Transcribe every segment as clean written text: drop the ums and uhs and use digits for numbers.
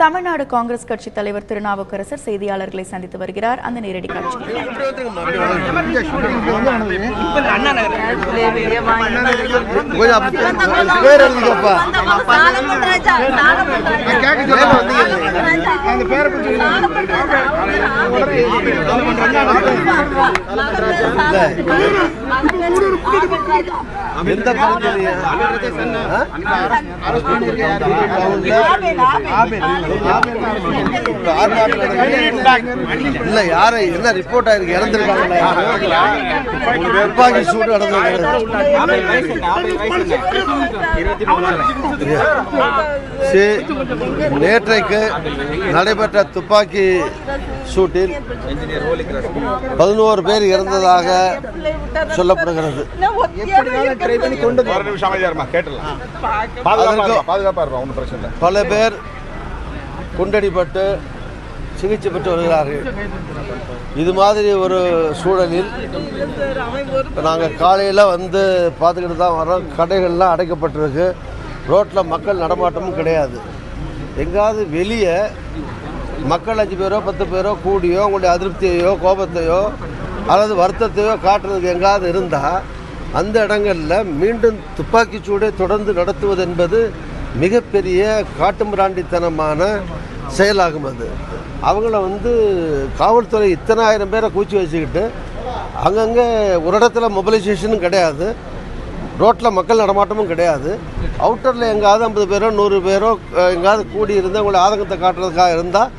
தமிழ்நாடு காங்கிரஸ் கட்சி தலைவர் திருநாவுக்கரசர் செய்தியாளர்களை சந்தித்து வருகிறார். அந்த நேரடி காட்சி. இல்ல யாரை என்ன ரிப்போர்ட் ஆயிருக்கு இறந்திருக்காங்க துப்பாக்கி சூடு நேற்றைக்கு நடைபெற்ற துப்பாக்கி சூட்டில் 11 பேர் இறந்ததாக சொல்லப்படுகிறது. பல பேர் குண்டடிப்பட்டு சிகிச்சை பெற்று வருகிறார்கள். இது மாதிரி ஒரு சூழலில் நாங்கள் காலையில் வந்து பார்த்துக்கிட்டு தான் வரோம். கடைகள்லாம் அடைக்கப்பட்டிருக்கு. ரோட்டில் மக்கள் நடமாட்டமும் கிடையாது. எங்காவது வெளியே மக்கள் 5 பேரோ 10 பேரோ கூடியோ உங்களுடைய அதிருப்தியையோ கோபத்தையோ அல்லது வருத்தத்தையோ காட்டுறதுக்கு எங்காவது இருந்தால் அந்த இடங்களில் மீண்டும் துப்பாக்கிச்சூடை தொடர்ந்து நடத்துவது என்பது மிகப்பெரிய காட்டுமிராண்டித்தனமான செயலாகும். அது அவங்கள வந்து காவல்துறை இத்தனை ஆயிரம் பேரை கூச்சி வச்சுக்கிட்டு அங்கங்கே ஒரு இடத்துல மொபிலைசேஷனும் கிடையாது, ரோட்டில் மக்கள் நடமாட்டமும் கிடையாது. அவுட்டரில் எங்காவது 50 பேரோ 100 பேரோ எங்காவது கூடி இருந்து அவங்கள ஆதங்கத்தை காட்டுறதுக்காக இருந்தால்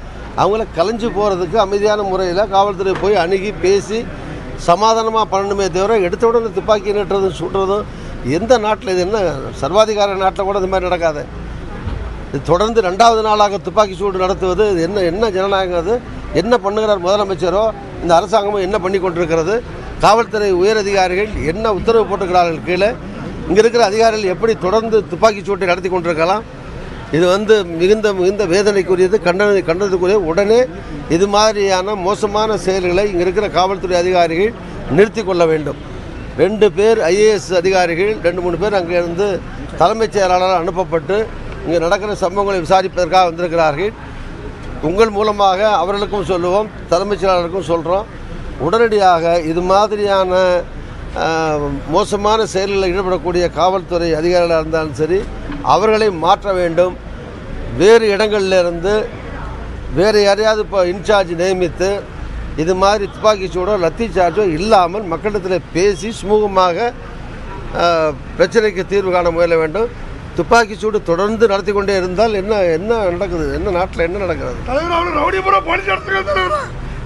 அவங்கள கலைஞ்சு போகிறதுக்கு அமைதியான முறையில் காவல்துறை போய் அணுகி பேசி சமாதானமாக பண்ணணுமே தவிர எடுத்த உடனே துப்பாக்கி நீட்டுறதும் சுடுறதும் எந்த நாட்டில் இது என்ன சர்வாதிகார நாட்டில் கூட இந்த மாதிரி நடக்காது. இது தொடர்ந்து 2வது நாளாக துப்பாக்கி சூடு நடத்துவது என்ன ஜனநாயகம்? அது என்ன பண்ணுகிறார் முதலமைச்சரோ இந்த அரசாங்கமும் என்ன பண்ணி கொண்டிருக்கிறது? காவல்துறை உயர் அதிகாரிகள் என்ன உத்தரவு போட்டுக்கிறார்கள்? கீழே இங்கே இருக்கிற அதிகாரிகள் எப்படி தொடர்ந்து துப்பாக்கி சூட்டை நடத்தி கொண்டிருக்கலாம்? இது வந்து மிகுந்த வேதனைக்குரியது, கண்டனத்துக்குரிய. உடனே இது மாதிரியான மோசமான செயல்களை இங்கே இருக்கிற காவல்துறை அதிகாரிகள் நிறுத்தி கொள்ள வேண்டும். 2 பேர் IAS அதிகாரிகள் 2-3 பேர் அங்கே இருந்து தலைமைச் செயலாளர் அனுப்பப்பட்டு இங்கே நடக்கிற சம்பவங்களை விசாரிப்பதற்காக வந்திருக்கிறார்கள். உங்கள் மூலமாக அவர்களுக்கும் சொல்லுவோம், தலைமைச் செயலாளருக்கும் சொல்கிறோம், உடனடியாக இது மாதிரியான மோசமான செயல்களில் ஈடுபடக்கூடிய காவல்துறை அதிகாரிகளாக இருந்தாலும் சரி அவர்களை மாற்ற வேண்டும். வேறு இடங்களிலிருந்து வேறு யாரையாவது இப்போ இன்சார்ஜ் நியமித்து இது மாதிரி துப்பாக்கி சூடோ லத்தி சார்ஜோ இல்லாமல் மக்களிடத்தில் பேசி சுமூகமாக பிரச்சனைக்கு தீர்வு காண முயல வேண்டும். துப்பாக்கி சூடு தொடர்ந்து நடத்தி கொண்டே இருந்தால் என்ன நடக்குது? என்ன நாட்டில் என்ன நடக்கிறது?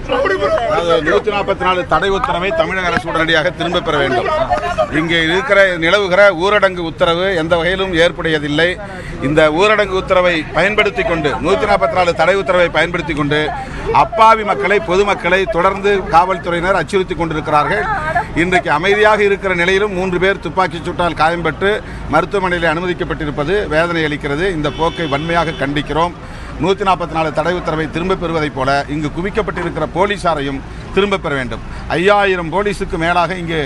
144 தடை உத்தரவை தமிழக அரசு உடனடியாக திரும்ப பெற வேண்டும். இங்கே நிலவுகிற ஊரடங்கு உத்தரவு எந்த வகையிலும் ஏற்புடையதில்லை. இந்த ஊரடங்கு உத்தரவை பயன்படுத்தி கொண்டு 144 தடை உத்தரவை பயன்படுத்தி கொண்டு அப்பாவி மக்களை பொதுமக்களை தொடர்ந்து காவல்துறையினர் அச்சுறுத்தி கொண்டிருக்கிறார்கள். இன்றைக்கு அமைதியாக இருக்கிற நிலையிலும் 3 பேர் துப்பாக்கி சூட்டால் காயம்பட்டு மருத்துவமனையில் அனுமதிக்கப்பட்டிருப்பது வேதனை அளிக்கிறது. இந்த போக்கை வன்மையாக கண்டிக்கிறோம். 144 தடை உத்தரவை திரும்ப பெறுவதைப் போல இங்கு குவிக்கப்பட்டிருக்கிற போலீசாரையும் திரும்ப பெற வேண்டும். 5000 போலீஸுக்கு மேலாக இங்கு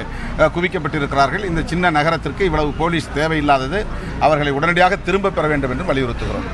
குவிக்கப்பட்டிருக்கிறார்கள். இந்த சின்ன நகரத்திற்கு இவ்வளவு போலீஸ் தேவையில்லாதது. அவர்களை உடனடியாக திரும்ப பெற வேண்டும் என்று வலியுறுத்துகிறோம்.